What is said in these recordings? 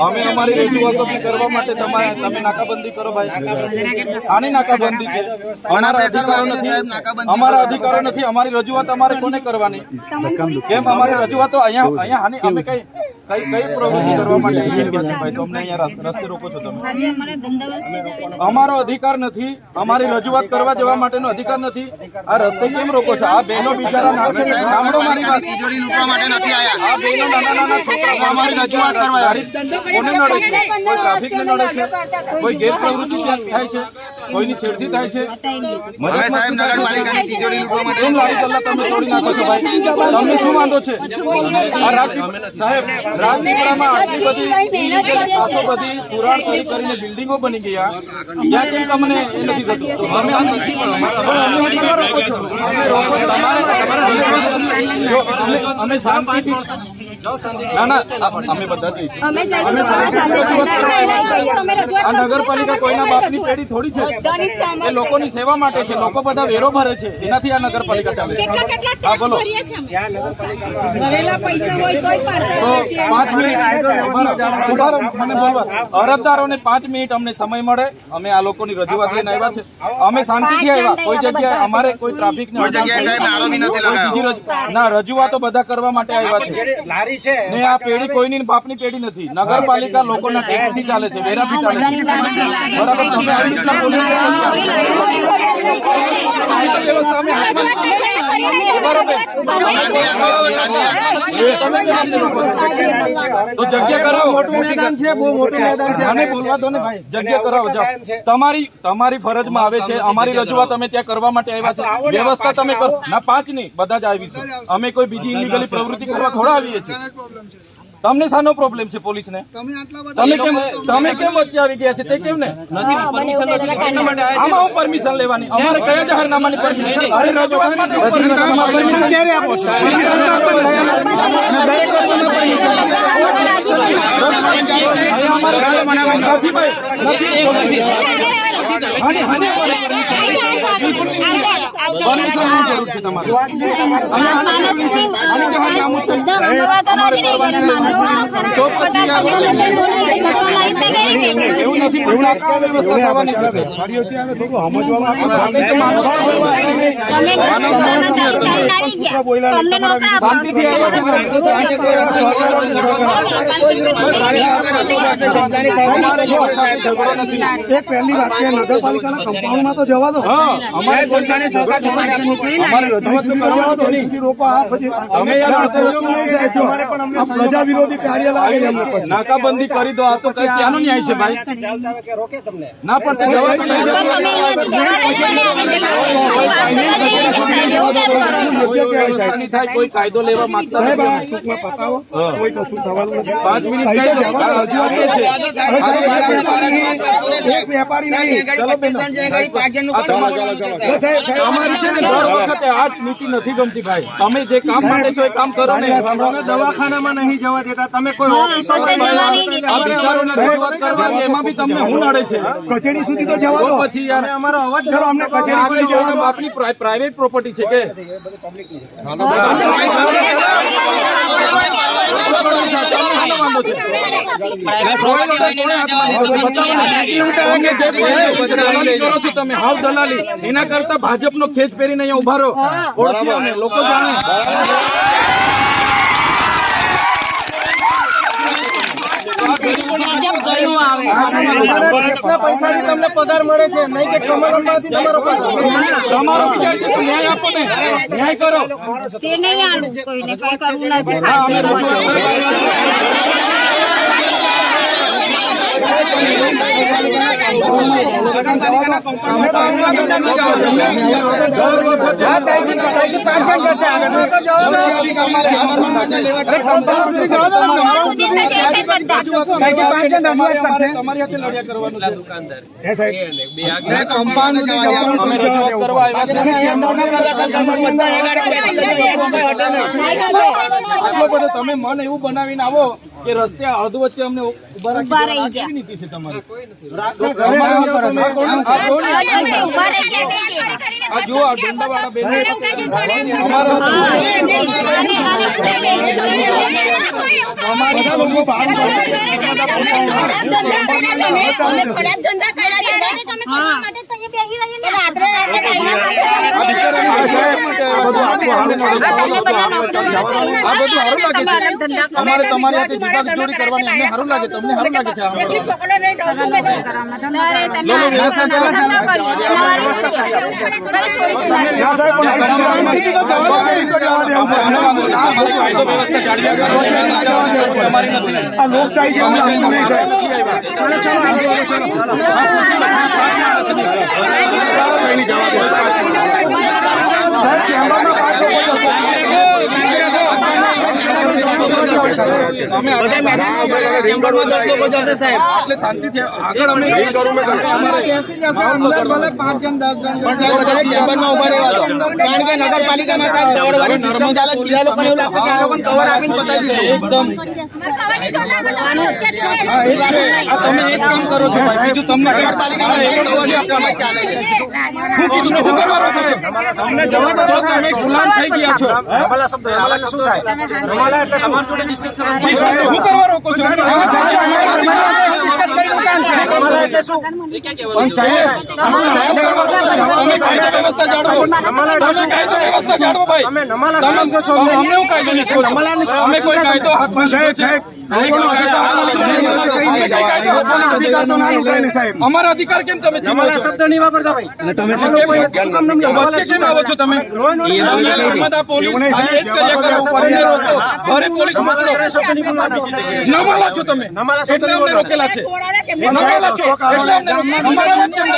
અમે અમારી રજૂઆતો કરવા માટે તમે નાકાબંધી કરો ભાઈ, આની નાકાબંધી છે, અમારા અધિકારો નથી, અમારી રજૂઆત અમારે કોને કરવાની? કેમ અમારી રજૂઆતો અહીંયા અમે કઈ પ્રવૃત્તિ કરવા માટે ભાઈ તમને અહીંયા રસ્તે રોકો છો તમે? અમારો અધિકાર નથી, અમારી રજૂઆત કરવા જવા માટેનો અધિકાર નથી. આ રસ્તે કેમ રોકો છો? આ બહેનો બિચારા નાખે છે, સાંભળો મારી વાત. તિજોરી લૂંટવા માટે નથી આયા આ બહેનો, નાના નાના છોકરા અમારી રજૂઆત કરવા કોને નડે છે? કોઈ ટ્રાફિક ને નડે છે? કોઈ ગેરપ્રવૃત્તિ થાય છે? કોઈની છેડતી થાય છે? સાહેબ નગરપાલિકાની તિજોરી લૂંટવા માટે કેમ લારી ગલ્લા તમે તોડી નાખો છો ભાઈ? તમને શું વાંધો છે? સાહેબ રાજપીપળામાં આટલી બધી પુરાણ કરીને બિલ્ડિંગો બની ગયા, ત્યાં કેમ તમને એ નથી થતું? અમે શાંતિથી ના અમે બધા આ નગરપાલિકા કોઈના બાપની પેઢી થોડી છે, એ લોકોની સેવા માટે છે. લોકો બધા વેરો ભરે છે, એનાથી આ નગરપાલિકા ચાલે છે. હા બોલો. 5 મિનિટ મને બોલવા અરજદારોને 5 મિનિટ અમને સમય મળે. અમે આ લોકોની રજૂઆત લઈને આવ્યા છે. અમે શાંતિથી આવ્યા. કોઈ જગ્યાએ અમારે કોઈ ટ્રાફિક ના રજૂઆતો બધા કરવા માટે આવ્યા છે. ને આ પેઢી કોઈની બાપની પેઢી નથી. નગરપાલિકા લોકોના ટેક્સથી ચાલે છે, વેરાથી ચાલે છે. બરાબર. તમે આવી રીતના તો જગ્યા કરાવો. મોટું મેદાન છે, બહુ મોટું મેદાન છે. આને બોલવા દો ને ભાઈ. જગ્યા કરાવો. તમારી ફરજમાં આવે છે. અમારી રજૂઆત અમે ત્યાં કરવા માટે આવ્યા છે. વ્યવસ્થા તમે કરો ના. 5 નહીં, બધા જ આવીશું. અમે કોઈ બીજી ઇલીગલી પ્રવૃત્તિ કરવા થોડા આવીએ છીએ. તમને શાનો પ્રોબ્લેમ છે? પોલીસને તમે કેમ વચ્ચે આવી ગયા છે? તે કેમ ને આમાં હું પરમિશન લેવાની? અમારે કયા જાહેરનામાની પરમિશન? ક્યારે આપો છો? તો પછી એવું નથી. શાંતિથી એક પહેલી વાત છે, નગરપાલિકાના કમ્પાઉન્ડમાં તો જવા દો. અમારે પ્રજા વિરોધી કાર્ય લાગે છે. નાકાબંધી કરી દો. આ તો ક્યાંનો ન્યાય છે ભાઈ? ના પણ થાય કોઈ કાયદો લેવા માંગતા નથી. 5 મિનિટ એક વેપારી નહીં. અમારી છે ને દર વખતે આ નીતિ નથી ગમતી ભાઈ. તમે જે કામ માટે છો એ કામ કરો ને. દવાખાનામાં નહીં જવા દેતા. તમે કોઈ એમાં બી તમને હું નડે છે? કચેરી સુધી તો જવા દો. પછી યાર અમારો અવાજ ચલો. અમને કચેરી જવાનું આપની પ્રાઇવેટ પ્રોપર્ટી છે કે તમે હાવ દલાલી. એના કરતા ભાજપનો ખેચ પહેરીને અહીંયા ઉભા રહો. ઓળખી અમને લોકો જાણે. પૈસાથી તમને પગાર મળે છે, નહીં કે કમલમાંથી તમારો ન્યાય આપો ને. ન્યાય કરો. તે નહીં આલું કોઈને કઈ કરવું નથી. તમે મન એવું બનાવીને આવો કે રસ્તે અડધ વચ્ચે અમને ઉભા રાખી કેવી નીતિ છે તમારી? જો આ ડંડાવાળા બેન અમારે તમારી હાથે જુદા ચોરી કરવાની અમને સારું લાગે, તમને સારું લાગે શાંતિથી આગળ અમે તમે એક કામ કરો છો ભાઈ, બીજું તમને ગુલામ થઈ ગયા છો. શું કરવા રોકો છો? તમે કાયદો વ્યવસ્થા જાળવો, ભાઈ. અમને એવું કાયદો નથી, અમે કોઈ કાયદો હાથમાં લીધો છે? અમારા અધિકાર કેમ તમે શબ્દ નહીં વાપરતા ભાઈ? વચ્ચે કેમ આવો છો તમે? નર્મદા પોલીસ ઘરે પોલીસ મોકલો, નમાલા છો તમે એટલે અમને રોકેલા છે. નમાલા છો એટલે અમને અમારા કેમ દબાવો છો?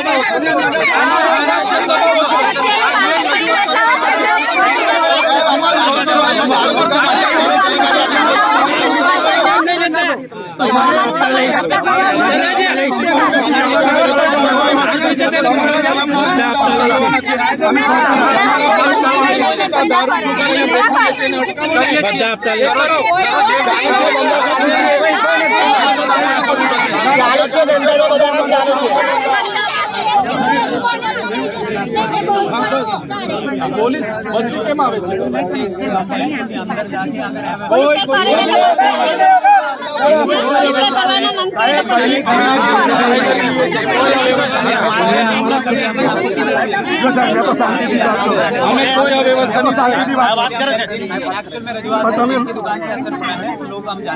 પોલીસ બધું કેમ આવે છે?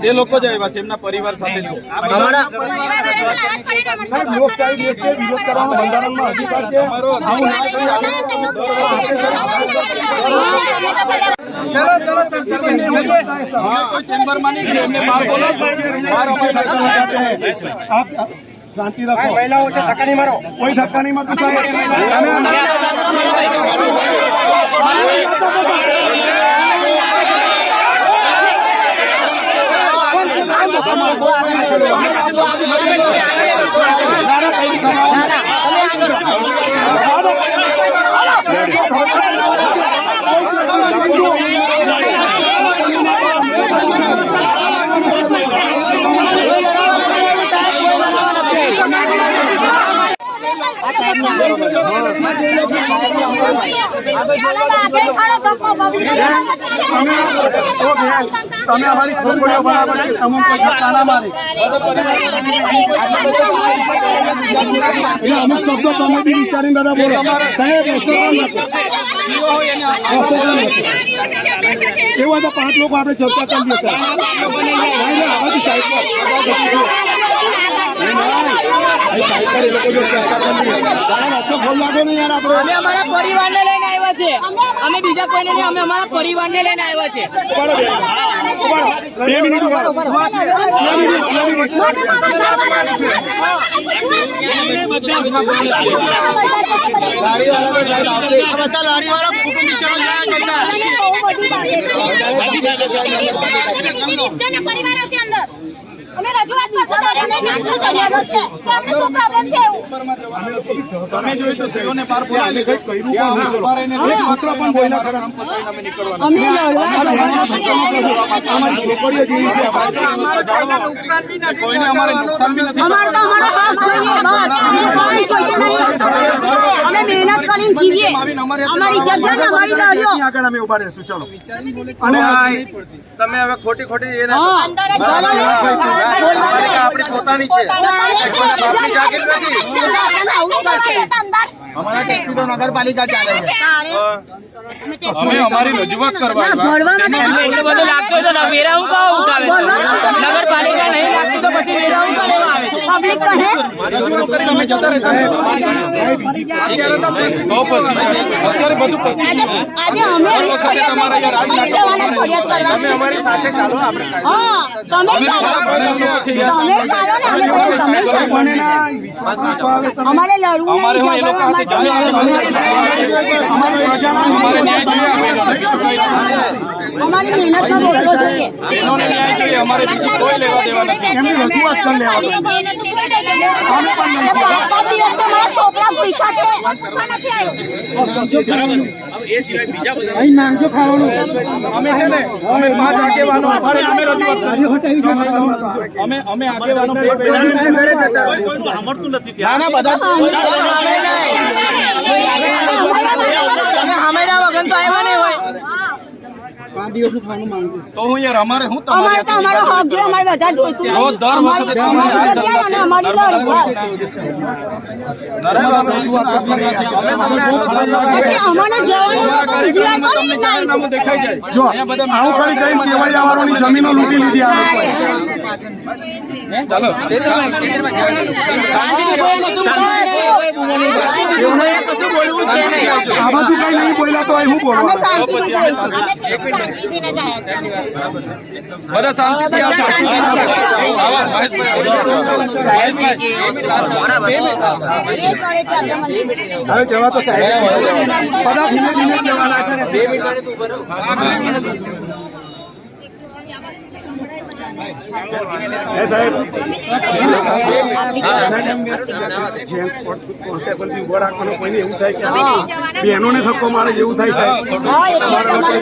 એ લોકો જ આવ્યા છે, એમના પરિવાર સાથે લોકશાહી દેશ છે, વિરોધ કરવાનો બંધારણમાં અધિકાર છે. आप शांति रखो, महिलाओं से धक्का नहीं मारो, कोई धक्का नहीं मारो. તમે અમારી છોકરીઓ બરાબર છે, તમે કોઈ ધક્કા ના મારી. અમુક શબ્દો તમે બી વિચારીને દાદા બોલો. સાહેબ એવું તો 5 લોકો આપણે ચર્ચા કરી દઈએ. સાહેબ અમે અમારા પરિવારને લઈને આવ્યા છે, અમે બીજા કોઈને નહીં, અમે અમારા પરિવારને લઈને આવ્યા છે. પરિવારો છે અંદર અમે રજૂઆત કરતો તો અમે જાણતો સરિયાનો છે કે આપણે શું પ્રોબ્લેમ છે એવું તમે જોઈ તો સીઓને પાર બોલાવી કઈ કર્યું પણ અમારે એને એક સૂત્ર પણ બોલ્યા ખરા અમે નીકળવાના અમે લડવા અમારી છોકરીઓ જેવી છે કોઈને અમારે નુકસાન બી નથી અમાર તો અમારો હક જોઈએ બસ અમે મહેનત કરીને જીવીએ અમારી જગ્યા અમારી લડ્યો આગળ અમે ઉભા રહેશું ચલો અને તમે હવે ખોટી એને અંદર જ આપણી પોતાની છે આપણી જાગીર નથી અમારા ટેક્સી તો નગરપાલિકા ચાલે છે અમે અમારી રજૂઆત કરવા આવ્યા. એટલું બધું લાગતું હોય તો વેરા હું કહું ઉઠાવે, નગરપાલિકા નહીં લાગતું તો પછી વેરા હું કહું આવે છે. પબ્લિક કહે રજૂઆત કરીને અમે જતા રહેતા ને. તો પછી અત્યારે બધું પતી ગયું. આજે અમે દર વખતે તમારા અહીંયા રાજ લાગે. તમે અમારી સાથે ચાલો આપણે હા તમે ચાલો તમે અમારે લડવું અમારે હું એ લોકો હાથે અમારી મહેનતનો રોટલો જોઈએ બહેનોને ન્યાય જોઈએ. અમારે બીજું કોઈ લેવા દેવા નથી. એમની રજૂઆત કરી લેવા મારા છોકરા ભૂખ્યા છે અમે છે ને અમે 5 આગેવાનો અમારે અમે રજૂઆત કરી. અમે આગેવાનો બે ના ના બધા તમે હમેરા વગર તો આવ્યા નહીં હોય. તો હું યાર અમારે હું અમારે તો અમારો હક જોઈએ અમારે વધારે જોઈતું તો દર વખતે અમારી જગ્યા અને અમારી લડત પછી અમને જવાનું તો બીજી વાર કરી ના આવીશું. દેખાઈ જાય. જો અહીંયા બધા આવું કરી કઈ કેવડિયાવાળોની જમીનો લૂંટી લીધી આ લોકોએ ચાલો આ બાજુ કઈ નહીં બોલ્યા તો હું બોલવા અમે શાંતિથી કરીશું. અમે શાંતિથી ને જાય બધા શાંતિથી આ શાંતિથી આવા મહેશભાઈ એ કરે તે આપણે મંદિર હવે જવા તો સાહેબ બધા ધીમે ધીમે જવાના છે સાહેબ જેમ્સ કોન્સ્ટેબલ થી ઉભો રાખવાનો કોઈને એવું થાય કે બહેનોને ધક્કો મારે એવું થાય સાહેબ હા એટલે તમારે